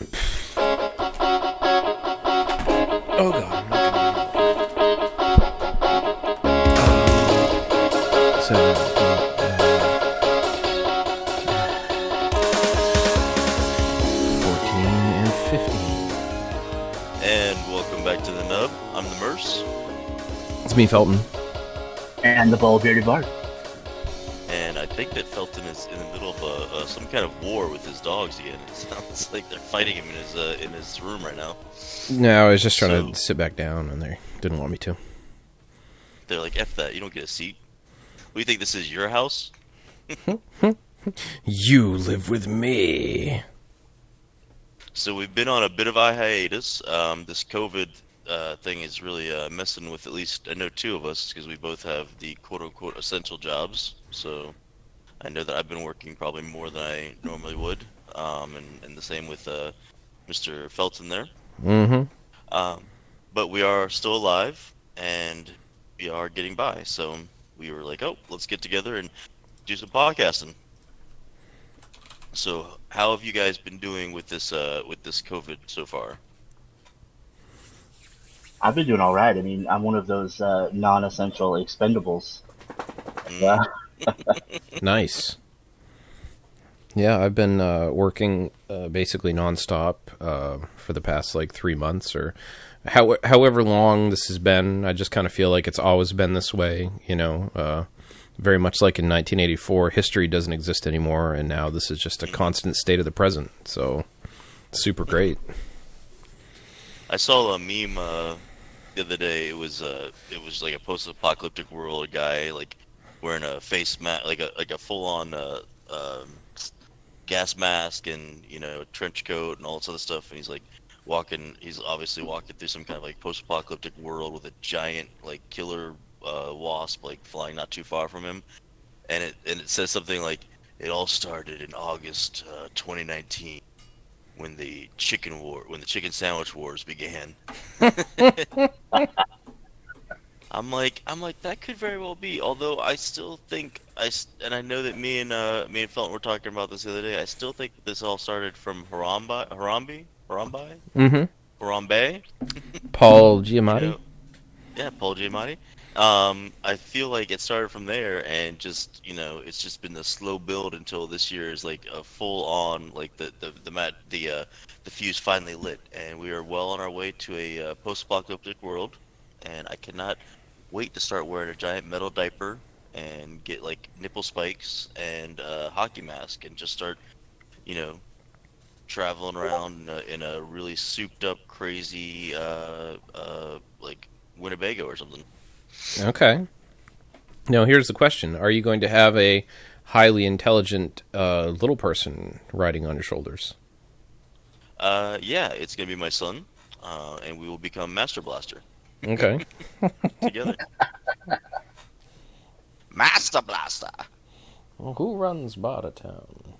Oh god, I'm not gonna... So... 14 and 15. And welcome back to the Nub. I'm the Merce. It's me, Felton. And the bald-bearded bard. And I think that Felton is in the middle of some kind of war with his dogs again. It sounds like they're fighting him in his room right now. No, I was just trying to sit back down, and they didn't want me to. They're like, F that, you don't get a seat. What do you think, this is your house? You live with me. So we've been on a bit of a hiatus. This COVID thing is really messing with at least, I know, two of us, because we both have the quote-unquote essential jobs. So I know that I've been working probably more than I normally would, and the same with Mr. Felton there. Mm-hmm. But we are still alive, and we are getting by. So we were like, oh, let's get together and do some podcasting. So how have you guys been doing with this COVID so far? I've been doing all right. I mean, I'm one of those non-essential expendables. Yeah. Nice. Yeah, I've been working basically nonstop for the past 3 months or however long this has been. I just kind of feel like it's always been this way, very much like in 1984, history doesn't exist anymore, and now this is just a constant state of the present. So, it's super great. I saw a meme the other day. It was like a post-apocalyptic world. A guy wearing a face mask, like a full-on gas mask and a trench coat and all this other stuff. And he's walking. He's obviously walking through some kind of post-apocalyptic world with a giant killer wasp flying not too far from him, and it says something like, it all started in August 2019 when the chicken sandwich wars began. I'm like that could very well be, although I still think and I know that me and Felton were talking about this the other day. I still think this all started from Harambe. Mm-hmm. Harambe. Paul Giamatti. Yeah, Paul Giamatti. I feel like it started from there, and just it's just been a slow build until this year is a full on the fuse finally lit, and we are well on our way to a post-apocalyptic world, and I cannot wait to start wearing a giant metal diaper and get nipple spikes and a hockey mask and just start traveling around in a really souped up crazy Winnebago or something. Okay. Now, here's the question. Are you going to have a highly intelligent little person riding on your shoulders? Yeah, it's going to be my son, and we will become Master Blaster. Okay. Together. Master Blaster! Well, who runs Bartertown?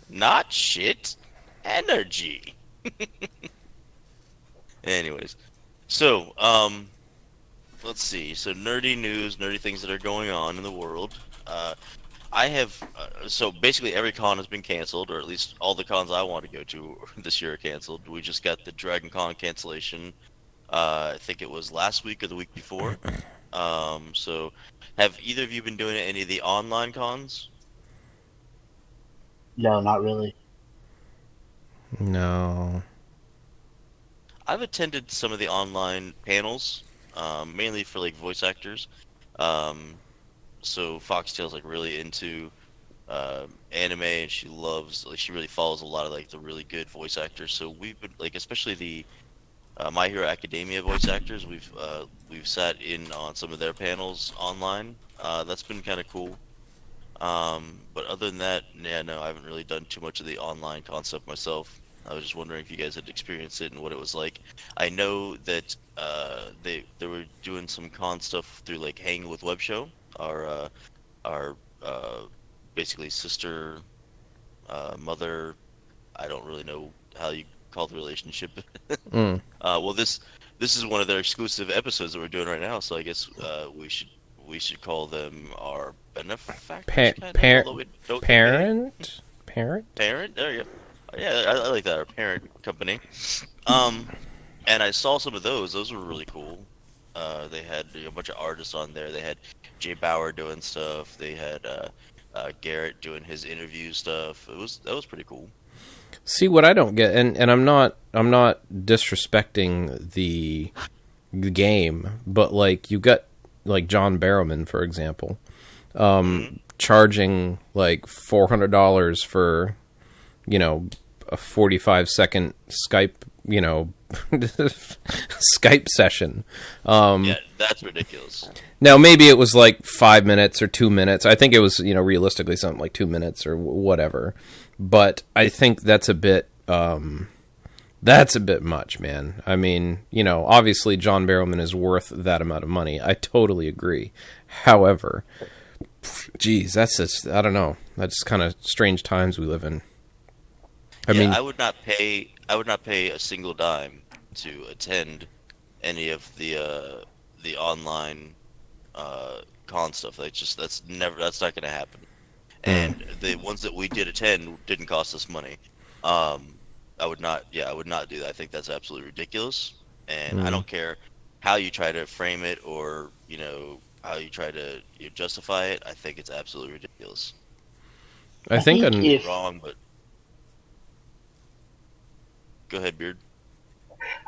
Not shit. Energy. Anyways. So, let's see. So, nerdy news, nerdy things that are going on in the world. I have, so basically every con has been canceled, or at least all the cons I want to go to this year are canceled. We just got the Dragon Con cancellation, I think it was last week or the week before. So, have either of you been doing any of the online cons? No, not really. No. I've attended some of the online panels, mainly for voice actors. So Foxtail's really into anime, and she really follows a lot of the really good voice actors. So we've been especially the My Hero Academia voice actors. We've sat in on some of their panels online. That's been kind of cool. But other than that, yeah, no, I haven't really done too much of the online concept myself. I was just wondering if you guys had experienced it and what it was like. I know that they were doing some con stuff through Hangin with Web Show, our basically sister, mother. I don't really know how you call the relationship. Well, this is one of their exclusive episodes that we're doing right now, so I guess we should call them our benefactors. Parent? There you go. Yeah, I like that. Our parent company. Um, and I saw some of those. Those were really cool. They had a bunch of artists on there. They had Bauer doing stuff. They had Garrett doing his interview stuff. That was pretty cool. See, what I don't get, and I'm not disrespecting the game, but like you got like John Barrowman, for example, charging like $400 for, you know, a 45-second Skype, you know, Skype session. Yeah, that's ridiculous. Now, maybe it was like 5 minutes or 2 minutes. I think it was, you know, realistically something like 2 minutes or whatever. But I think that's a bit much, man. I mean, you know, obviously John Barrowman is worth that amount of money. I totally agree. However, geez, that's just, I don't know. That's kind of strange times we live in. I mean, I would not pay a single dime to attend any of the online con stuff. That's not going to happen. And the ones that we did attend didn't cost us money. I would not do that. I think that's absolutely ridiculous. And I don't care how you try to frame it or, you know, how you try to justify it. I think it's absolutely ridiculous. I think if, wrong, but go ahead, Beard.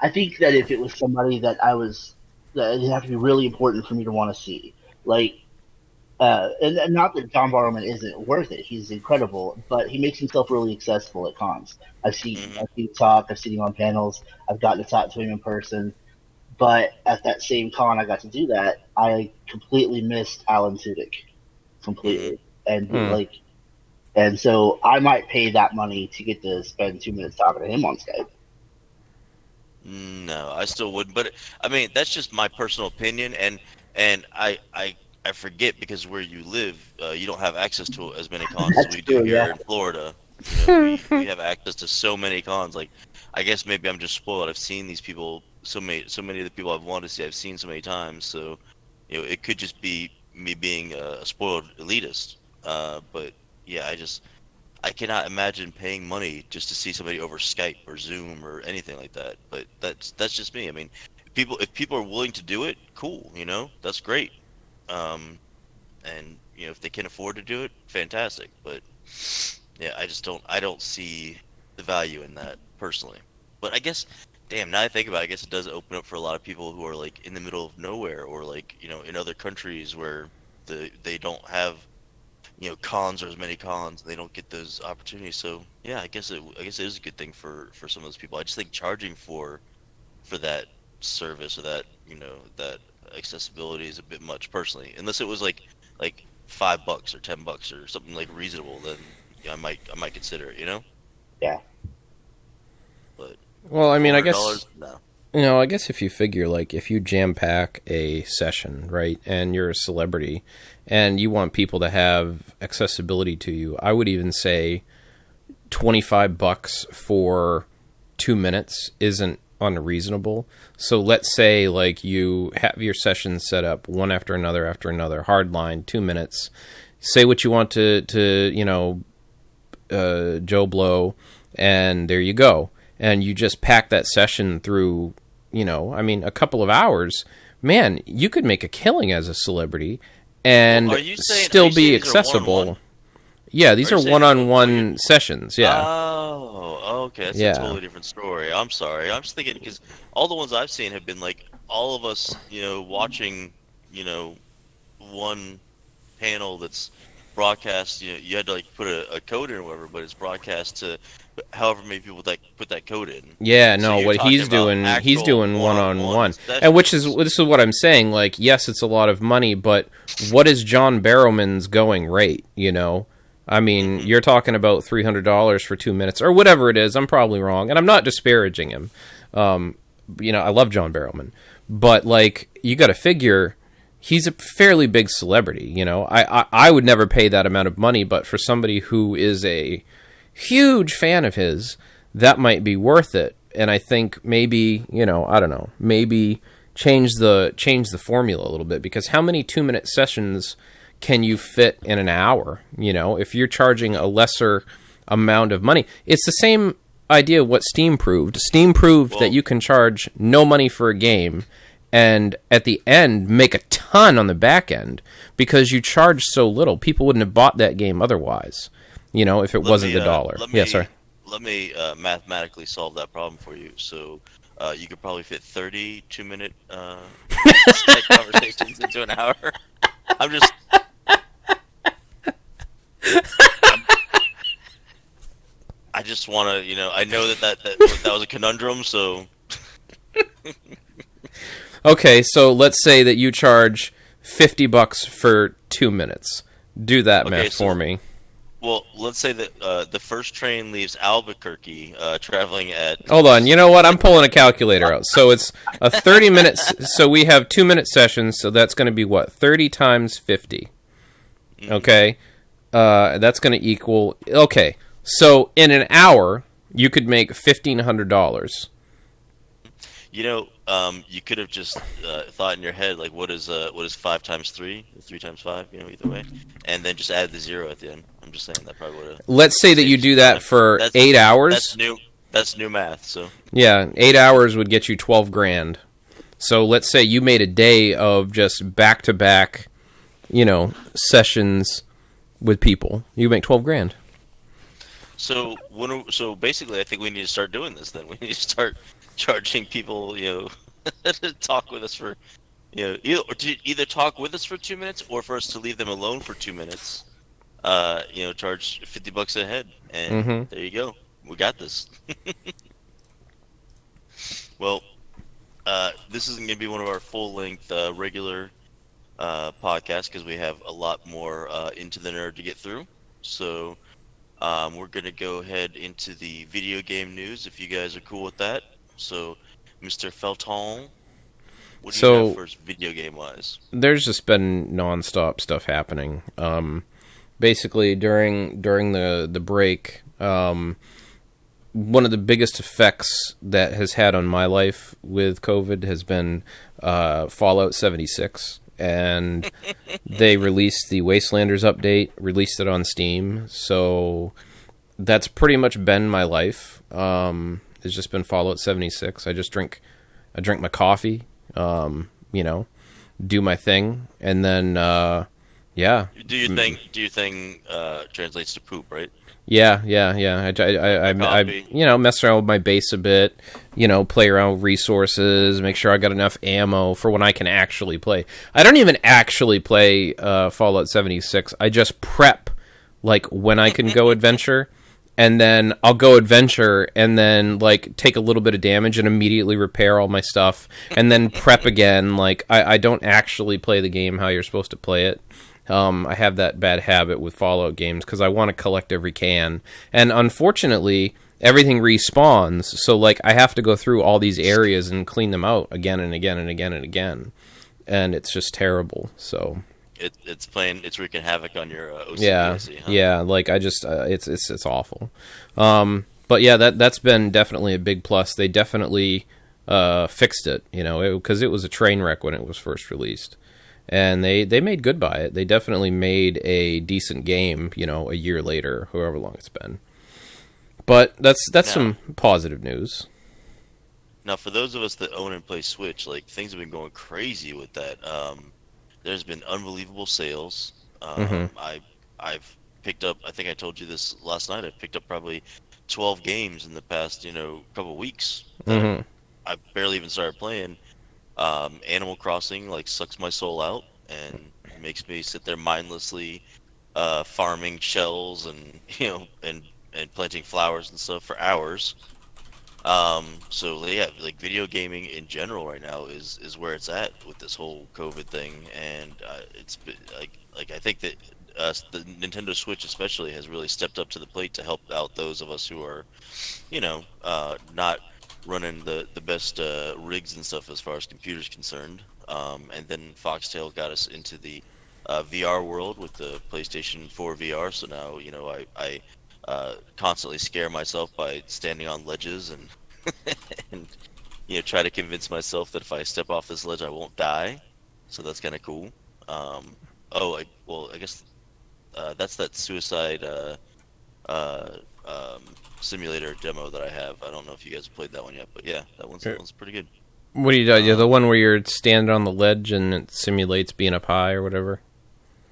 I think that if it was somebody that it'd have to be really important for me to want to see. Like, and not that John Barrowman isn't worth it. He's incredible, but he makes himself really accessible at cons. I've seen him talk. I've seen him on panels. I've gotten to talk to him in person. But at that same con I got to do that, I completely missed Alan Tudyk. Completely. And so I might pay that money to get to spend 2 minutes talking to him on Skype. No, I still wouldn't. But I mean, that's just my personal opinion, and I forget because where you live, you don't have access to as many cons as we do here in Florida. You know, we have access to so many cons. Like, I guess maybe I'm just spoiled. I've seen these people, so many of the people I've wanted to see, I've seen so many times. So, you know, it could just be me being a spoiled elitist. But yeah, I cannot imagine paying money just to see somebody over Skype or Zoom or anything like that. But that's just me. I mean, if people are willing to do it, cool. You know, that's great. And you know, if they can afford to do it, fantastic. But yeah, I don't see the value in that personally. But I guess, damn, now I think about it, I guess it does open up for a lot of people who are like in the middle of nowhere or like, you know, in other countries where they don't have, you know, cons or as many cons, they don't get those opportunities. So yeah, I guess it is a good thing for some of those people. I just think charging for that service or that, you know, that accessibility is a bit much personally. Unless it was like $5 or $10 or something like reasonable, then yeah, I might consider it, you know? Yeah. But well, I mean, I guess no. You know, I guess if you figure, like, if you jam-pack a session, right, and you're a celebrity, and you want people to have accessibility to you, I would even say $25 for 2 minutes isn't unreasonable. So let's say, like, you have your session set up one after another, hard line, 2 minutes. Say what you want to you know, Joe Blow, and there you go. And you just pack that session through, you know, I mean, a couple of hours. Man, you could make a killing as a celebrity and still be accessible. Yeah, these are one-on-one sessions, yeah. Oh, okay, that's a totally different story. I'm sorry. I'm just thinking, because all the ones I've seen have been, like, all of us, you know, watching, you know, one panel that's broadcast. You know, you had to, like, put a code in or whatever, but it's broadcast to however many people that put that code in. Yeah, no, so what he's doing one-on-one. And this is what I'm saying, like, yes, it's a lot of money, but what is John Barrowman's going rate, you know? I mean, you're talking about $300 for 2 minutes, or whatever it is. I'm probably wrong, and I'm not disparaging him. You know, I love John Barrowman, but, like, you got to figure he's a fairly big celebrity, you know? I would never pay that amount of money, but for somebody who is a huge fan of his, that might be worth it. And I think maybe, you know, I don't know, maybe change the formula a little bit, because how many 2-minute sessions can you fit in an hour? You know, if you're charging a lesser amount of money. It's the same idea of what Steam proved. Steam proved that you can charge no money for a game and at the end make a ton on the back end because you charge so little. People wouldn't have bought that game otherwise, if it wasn't the dollar. Sorry. Let me mathematically solve that problem for you. So you could probably fit 30 2-minute Skype conversations into an hour. I just want to, I know that was a conundrum, so... Okay, so let's say that you charge $50 for 2 minutes. Do that math for me. Well, let's say that the first train leaves Albuquerque, traveling at... Hold on, you know what? I'm pulling a calculator out. So it's a 30 minutes. So we have 2-minute sessions, so that's going to be what? 30 times 50. Okay? That's going to equal... Okay, so in an hour, you could make $1,500. You could have just thought in your head, like, what is 5 times 3? 3 times 5, either way. And then just add the 0 at the end. I'm just saying that probably would have... Let's say that you do that for 8 hours. That's new math, so... Yeah, 8 hours would get you $12,000. So let's say you made a day of just back-to-back, sessions with people. You make $12,000. So basically, I think we need to start doing this then. We need to start charging people, to talk with us for, either talk with us for 2 minutes or for us to leave them alone for 2 minutes. Charge $50 a head, and there you go. We got this. Well, this isn't going to be one of our full-length regular podcasts because we have a lot more Into the Nerd to get through. So we're going to go ahead into the video game news if you guys are cool with that. So, Mr. Felton, what do you have first video game-wise? There's just been non-stop stuff happening. Basically, during the break, one of the biggest effects that has had on my life with COVID has been Fallout 76. And they released the Wastelanders update, released it on Steam. So that's pretty much been my life. It's just been Fallout 76. I drink my coffee, do my thing, and then yeah. Do you think translates to poop, right? Yeah. I mess around with my base a bit, play around with resources, make sure I got enough ammo for when I can actually play. I don't even actually play Fallout 76. I just prep, like, when I can go adventure, and then I'll go adventure, and then, like, take a little bit of damage and immediately repair all my stuff, and then prep again. Like, I don't actually play the game how you're supposed to play it. I have that bad habit with Fallout games because I want to collect every can. And unfortunately, everything respawns. So, like, I have to go through all these areas and clean them out again and again and again and again. And it's just terrible. So it's wreaking havoc on your OCD, huh? Yeah. Like, I just it's awful. But yeah, that's been definitely a big plus. They definitely fixed it, because it was a train wreck when it was first released. And they made good by it. They definitely made a decent game, a year later, however long it's been. But that's some positive news. Now, for those of us that own and play Switch, like, things have been going crazy with that. There's been unbelievable sales. I've picked up, I think I told you this last night, I've picked up probably 12 games in the past, couple weeks. I barely even started playing. Animal Crossing, like, sucks my soul out and makes me sit there mindlessly farming shells and and planting flowers and stuff for hours. So yeah, like, video gaming in general right now is where it's at with this whole COVID thing, and it's like I think that the Nintendo Switch especially has really stepped up to the plate to help out those of us who are, not running the best rigs and stuff as far as computers concerned. And then Foxtail got us into the VR world with the PlayStation 4 VR. So now, I constantly scare myself by standing on ledges and and try to convince myself that if I step off this ledge I won't die. So that's kind of cool. I guess that's that suicide simulator demo that I have. I don't know if you guys have played that one yet, but yeah, that one's pretty good. What do you do? Yeah, the one where you're standing on the ledge and it simulates being up high or whatever?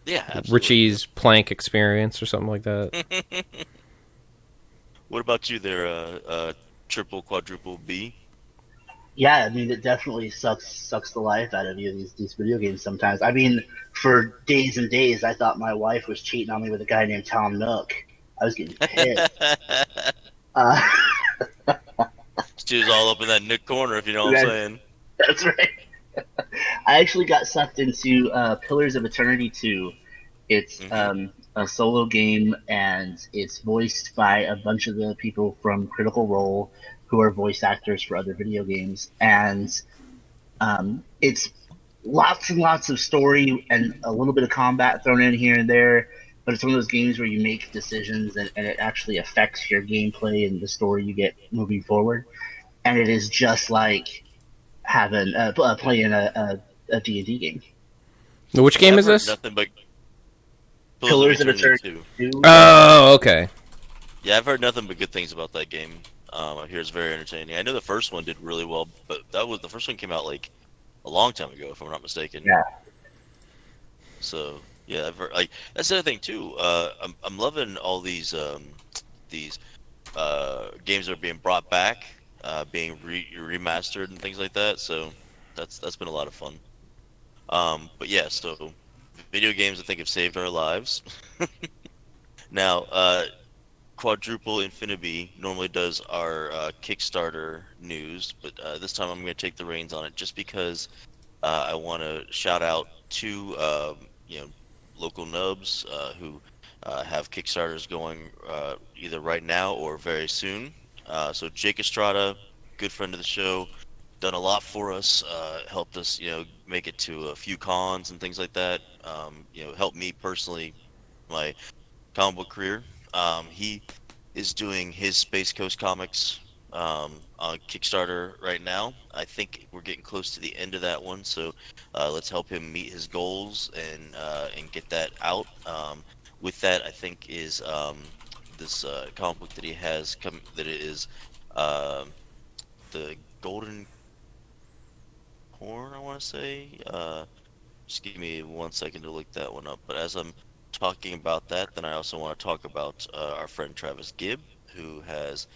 Yeah, absolutely. Richie's plank experience or something like that. What about you there, triple, quadruple B? Yeah, I mean, it definitely sucks the life out of you, these video games sometimes. I mean, for days and days, I thought my wife was cheating on me with a guy named Tom Nook. I was getting pissed. She was all up in that Nick corner, if you know what I'm saying. That's right. I actually got sucked into Pillars of Eternity 2. It's a solo game, and it's voiced by a bunch of the people from Critical Role, who are voice actors for other video games. And it's lots and lots of story and a little bit of combat thrown in here and there. But it's one of those games where you make decisions and it actually affects your gameplay and the story you get moving forward. And it is just like having playing a D&D game. Which game is this? Nothing but Pillars of Eternity 2. Oh, okay. Yeah, I've heard nothing but good things about that game. I hear it's very entertaining. I know the first one did really well, but the first one came out like a long time ago, if I'm not mistaken. Yeah. So yeah, I've heard, like that's the other thing too. I'm loving all these games that are being brought back, being remastered and things like that. So that's been a lot of fun. But yeah, so video games I think have saved our lives. Now, Quadruple Infinity normally does our Kickstarter news, but this time I'm going to take the reins on it just because I want to shout out two local nubs who have Kickstarters going either right now or very soon. So Jake Estrada, good friend of the show, done a lot for us, helped us make it to a few cons and things like that. Helped me personally, my comic book career. He is doing his Space Coast Comics on Kickstarter right now. I think we're getting close to the end of that one, so let's help him meet his goals and get that out. With that, I think is this comic book that he has come. That it is the Golden Horn, I want to say. Just give me 1 second to look that one up. But as I'm talking about that, then I also want to talk about our friend Travis Gibb, who has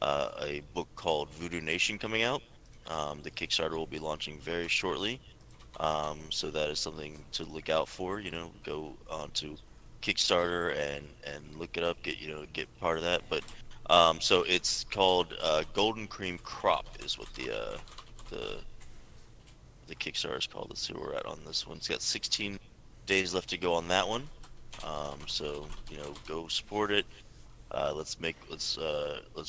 a book called Voodoo Nation coming out. The Kickstarter will be launching very shortly, so that is something to look out for. Go on to Kickstarter and look it up, get part of that. But so it's called Golden Cream Crop is what the Kickstarter is called. Let's see where we're at on this one. It's got 16 days left to go on that one. So go support it. Let's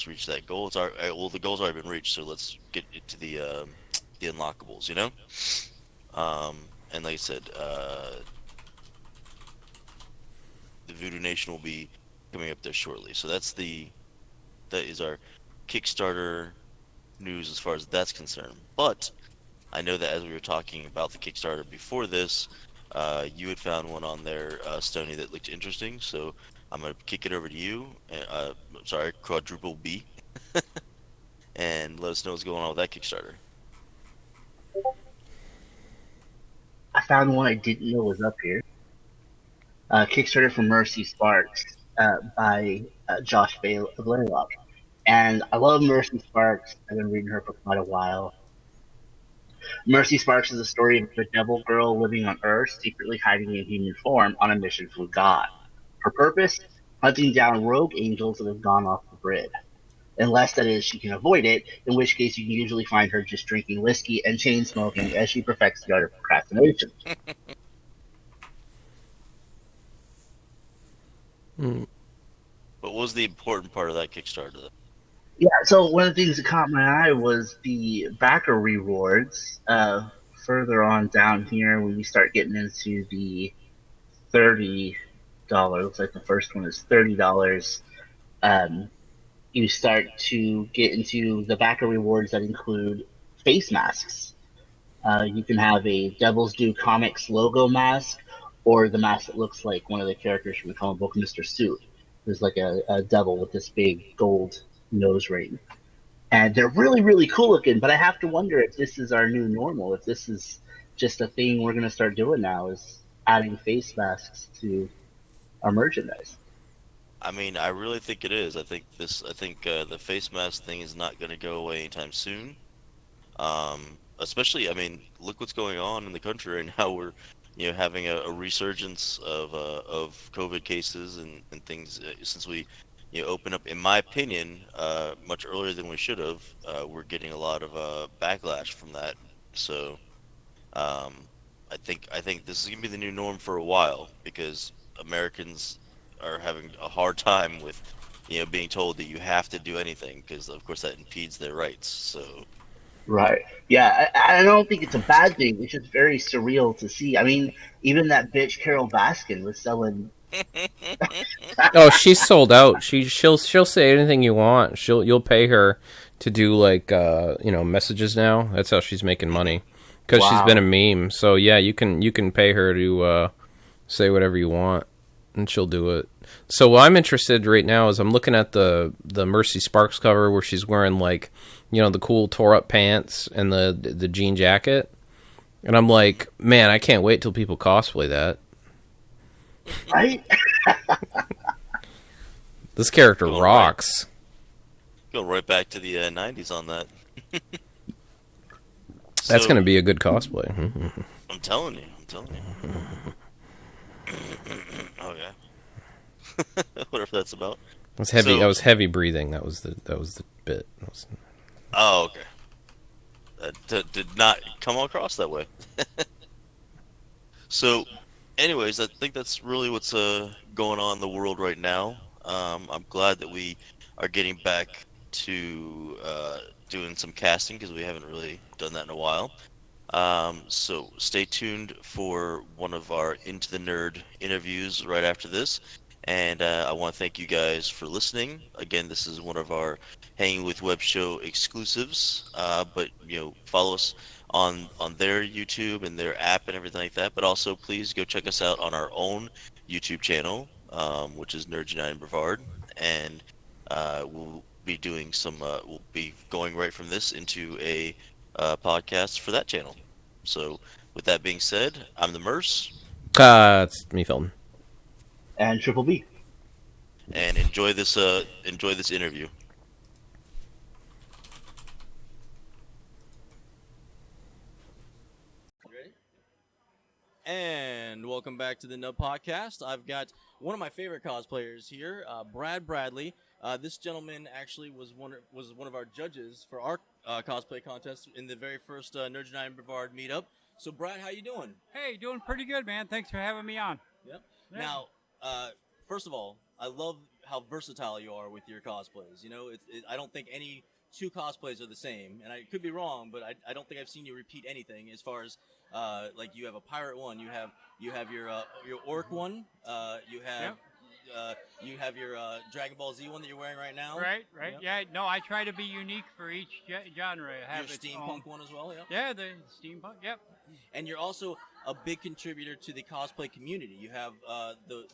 reach that goal. The goal's already been reached, so let's get it to the unlockables. And like I said, the Voodoo Nation will be coming up there shortly. So that is our Kickstarter news as far as that's concerned. But I know that as we were talking about the Kickstarter before this, you had found one on there, Stoney, that looked interesting. So I'm going to kick it over to you. Sorry, Quadruple B. And let us know what's going on with that Kickstarter. I found one I didn't know was up here. Kickstarter for Mercy Sparks by Josh Blaylock. And I love Mercy Sparks. I've been reading her for quite a while. Mercy Sparks is a story of a devil girl living on Earth, secretly hiding in human form on a mission from God. Her purpose? Hunting down rogue angels that have gone off the grid. Unless, that is, she can avoid it, in which case you can usually find her just drinking whiskey and chain smoking as she perfects the art of procrastination. But what was the important part of that Kickstarter, though? Yeah, so one of the things that caught my eye was the backer rewards. Further on down here, when we start getting into the $30, looks like the first one is $30, you start to get into the backer rewards that include face masks. You can have a Devil's Due Comics logo mask, or the mask that looks like one of the characters from the comic book Mr. Suit. There's like a devil with this big gold nose ring, and they're really really cool looking. But I have to wonder if this is our new normal, if this is just a thing we're gonna start doing now, is adding face masks to our merchandise. I mean, I really think it is. I think the face mask thing is not going to go away anytime soon. Especially, I mean, look what's going on in the country right now. We're, having a resurgence of COVID cases and things since we, open up. In my opinion, much earlier than we should have. We're getting a lot of backlash from that. So, um, I think this is gonna be the new norm for a while because Americans are having a hard time with, being told that you have to do anything because of course that impedes their rights. So. Right. Yeah, I don't think it's a bad thing. It's just very surreal to see. I mean, even that bitch Carol Baskin was selling. Oh, she's sold out. She'll say anything you want. You'll pay her to do like messages now. That's how she's making money because she's Wow. been a meme. So yeah, you can pay her to say whatever you want, and she'll do it. So what I'm interested right now is I'm looking at the Mercy Sparks cover where she's wearing like the cool tore up pants and the jean jacket, and I'm like, man, I can't wait till people cosplay that. Right? This character Going rocks. Go right back to the 90s on that. That's So, going to be a good cosplay. I'm telling you. Oh yeah. Whatever that's about. I was heavy. So- I was heavy breathing. That was the bit. Oh, okay. That did not come across that way. So, anyways, I think that's really what's going on in the world right now. I'm glad that we are getting back to doing some casting because we haven't really done that in a while. So stay tuned for one of our Into the Nerd interviews right after this. And I want to thank you guys for listening. Again, this is one of our Hanging with Web show exclusives. But follow us on their YouTube and their app and everything like that. But also, please go check us out on our own YouTube channel, which is Nerds United Brevard. And we'll be doing some. We'll be going right from this into a podcast for that channel. So, with that being said, I'm the Merce, It's me, Felton. And Triple B. and enjoy this interview. Ready? And welcome back to the Nub Podcast. I've got one of my favorite cosplayers here, Brad Bradley. This gentleman actually was one of our judges for our cosplay contest in the very first Nerds United Brevard meetup. So, Brad, how you doing? Hey, doing pretty good, man. Thanks for having me on. Yep. Yeah. Now, first of all, I love how versatile you are with your cosplays. I don't think any two cosplays are the same, and I could be wrong, but I don't think I've seen you repeat anything as far as like you have a pirate one, you have your orc one, you have your Dragon Ball Z one that you're wearing right now. Right. Yep. Yeah, no, I try to be unique for each genre. I have Your its steampunk own. one as well. Yeah. Yeah, the steampunk. Yep. And you're also a big contributor to the cosplay community. You have the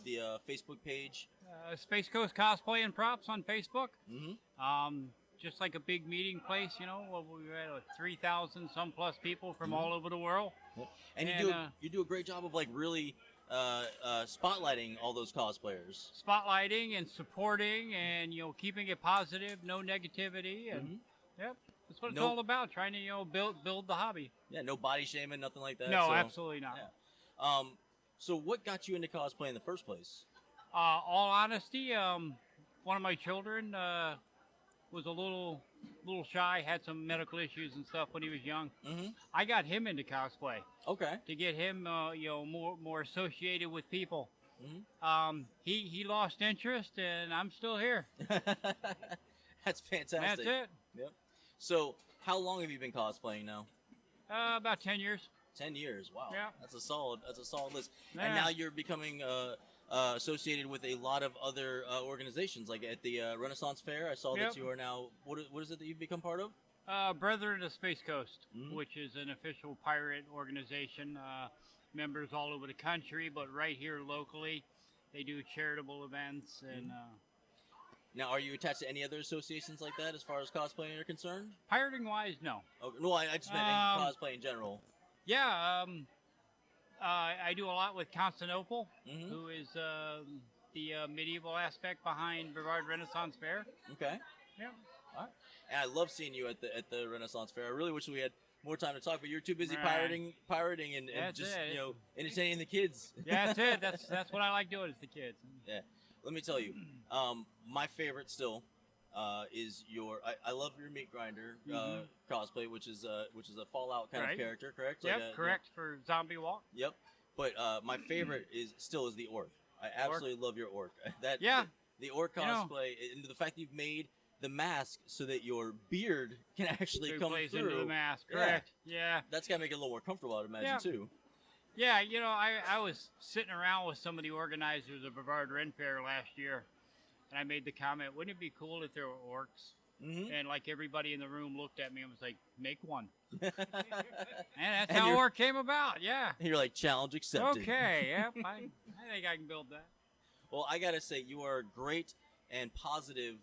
Facebook page. Space Coast Cosplay and Props on Facebook. Mm-hmm. Just like a big meeting place, we had 3,000 some plus people from all over the world. And you do a great job of like really spotlighting all those cosplayers. Spotlighting and supporting and keeping it positive, no negativity, and yep, that's what it's all about. Trying to build the hobby. Yeah, no body shaming, nothing like that. No, so, absolutely not. Yeah. So what got you into cosplay in the first place? All honesty, one of my children was a little shy, had some medical issues and stuff when he was young. Mm-hmm. I got him into cosplay Okay. to get him, more associated with people. Mm-hmm. He lost interest, and I'm still here. That's fantastic. That's it. Yep. So how long have you been cosplaying now? About 10 years. 10 years. Wow. Yeah. That's a solid list. Yeah. And now you're becoming associated with a lot of other organizations, like at the Renaissance Fair. I saw that you are now. What is it that you've become part of? Brethren of Space Coast, Mhm. which is an official pirate organization. Members all over the country, but right here locally. They do charitable events and Now, are you attached to any other associations like that as far as cosplaying are concerned? pirating wise, no. Oh, no, I just meant cosplay in general. Yeah, I do a lot with Constantinople, Mhm. who is the medieval aspect behind Brevard Renaissance Fair. Okay. Yeah. All right. And I love seeing you at the Renaissance Fair. I really wish we had more time to talk, but you're too busy Right. pirating and That's just it. entertaining the kids. Yeah, that's it. That's what I like doing is the kids. Yeah. Let me tell you, my favorite still is your. I love your meat grinder cosplay, which is a Fallout kind of Right. character, correct? Yep, Like correct for Zombie Walk. Yep. But my favorite is the orc. I absolutely love your orc. Yeah. The orc You know. cosplay and the fact that you've made the mask so that your beard can actually Who come plays through. into the mask, Yeah. correct? Yeah. That's gotta make it a little more comfortable, I'd imagine Yeah. too. Yeah, you know, I was sitting around with some of the organizers of Brevard Ren Fair last year, and I made the comment, wouldn't it be cool if there were orcs? Mm-hmm. And like everybody in the room looked at me and was like, make one. And that's And how you're- orc came about, yeah. You're like, challenge accepted. Okay, yep, I think I can build that. Well, I gotta say, you are a great and positive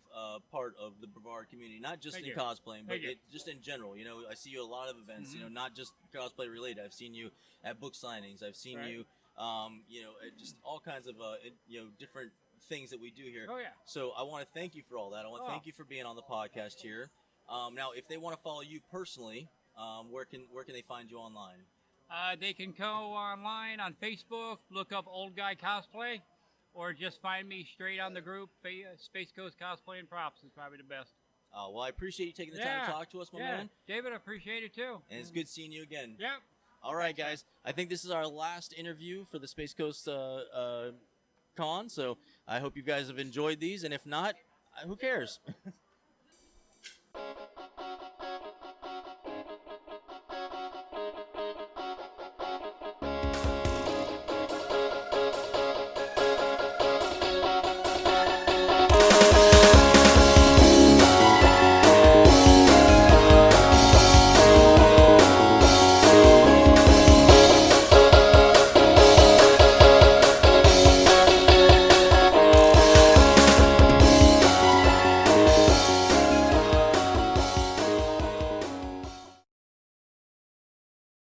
part of the Brevard community, not just Thank in you. cosplaying, but Thank you. just in general. You know, I see you at a lot of events. You know, not just cosplay related. I've seen you at book signings. I've seen Right. you, you know, at just all kinds of different things that we do here. Oh, yeah. So I want to thank you for all that. I want to thank you for being on the podcast here. Now, if they want to follow you personally, where can they find you online? They can go online on Facebook, look up Old Guy Cosplay, or just find me straight on the group. Space Coast Cosplay and Props is probably the best. Well, I appreciate you taking the time to talk to us, my man. David, I appreciate it too. And it's good seeing you again. Yep. All right, guys. I think this is our last interview for the Space Coast Con, so I hope you guys have enjoyed these, and if not, who cares?